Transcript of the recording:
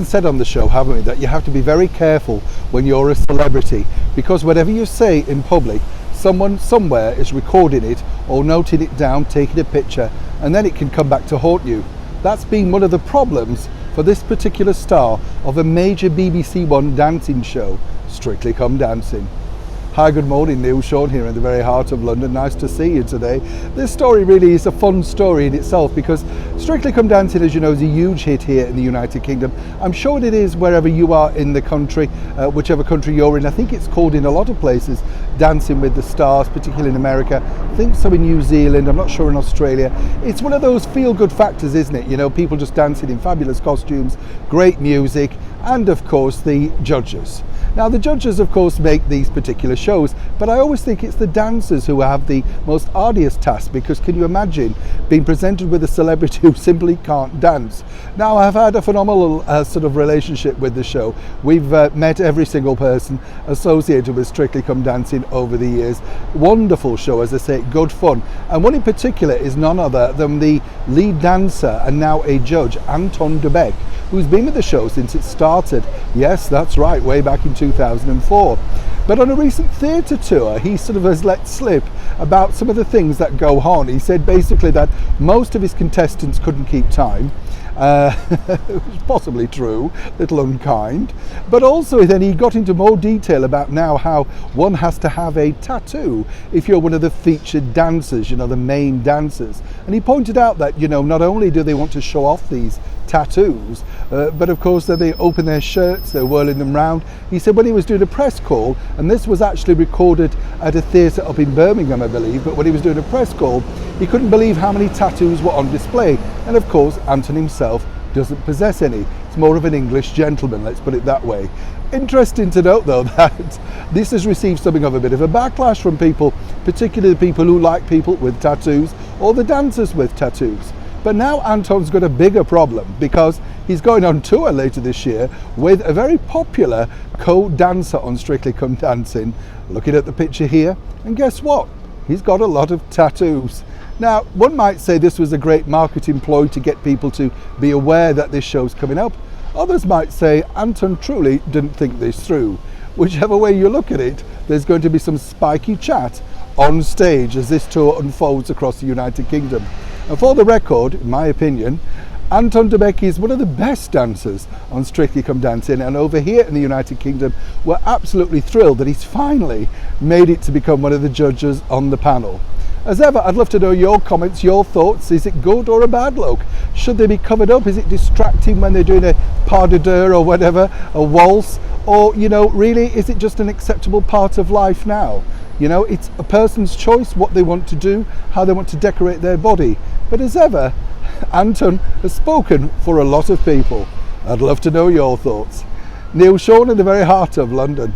Said on the show, haven't we, that you have to be very careful when you're a celebrity, because whatever you say in public, someone somewhere is recording it or noting it down, taking a picture, and then it can come back to haunt you. That's been one of the problems for this particular star of a major BBC One dancing show, Strictly Come Dancing. Hi, good morning, Neil Sean here in the very heart of London. Nice to see you today. This story really is a fun story in itself because Strictly Come Dancing, as you know, is a huge hit here in the United Kingdom. I'm sure it is wherever you are in the country, whichever country you're in. I think it's called in a lot of places Dancing with the Stars, particularly in America. I think so in New Zealand, I'm not sure in Australia. It's one of those feel-good factors, isn't it? You know, people just dancing in fabulous costumes, great music, and of course the judges. Now the judges of course make these particular shows, but I always think it's the dancers who have the most arduous task, because can you imagine being presented with a celebrity who simply can't dance? Now I've had a phenomenal sort of relationship with the show. We've met every single person associated with Strictly Come Dancing over the years. Wonderful show, as I say, good fun. And one in particular is none other than the lead dancer and now a judge, Anton Du Beke, who's been with the show since it started. Yes, that's right, way back in 2004. But on a recent theatre tour, he sort of has let slip about some of the things that go on. He said basically that most of his contestants couldn't keep time. Possibly true, little unkind, but also then he got into more detail about now how one has to have a tattoo if you're one of the featured dancers, you know, the main dancers. And he pointed out that, you know, not only do they want to show off these tattoos, but of course that they open their shirts, they're whirling them round. He said when he was doing a press call, and this was actually recorded at a theatre up in Birmingham I believe, but when he was doing a press call he couldn't believe how many tattoos were on display. And of course Anton himself doesn't possess any. It's more of an English gentleman, let's put it that way. Interesting to note though that this has received something of a bit of a backlash from people, particularly the people who like people with tattoos or the dancers with tattoos. But now Anton's got a bigger problem because he's going on tour later this year with a very popular co-dancer on Strictly Come Dancing. Looking at the picture here, and guess what? He's got a lot of tattoos. Now, one might say this was a great marketing ploy to get people to be aware that this show's coming up. Others might say Anton truly didn't think this through. Whichever way you look at it, there's going to be some spiky chat on stage as this tour unfolds across the United Kingdom. And for the record, in my opinion, Anton Du Beke is one of the best dancers on Strictly Come Dancing, and over here in the United Kingdom we're absolutely thrilled that he's finally made it to become one of the judges on the panel. As ever, I'd love to know your comments, your thoughts. Is it good or a bad look? Should they be covered up? Is it distracting when they're doing a pas de deux or whatever, a waltz? Or, you know, really, is it just an acceptable part of life now? You know, it's a person's choice what they want to do, how they want to decorate their body. But as ever, Anton has spoken for a lot of people. I'd love to know your thoughts. Neil Sean in the very heart of London.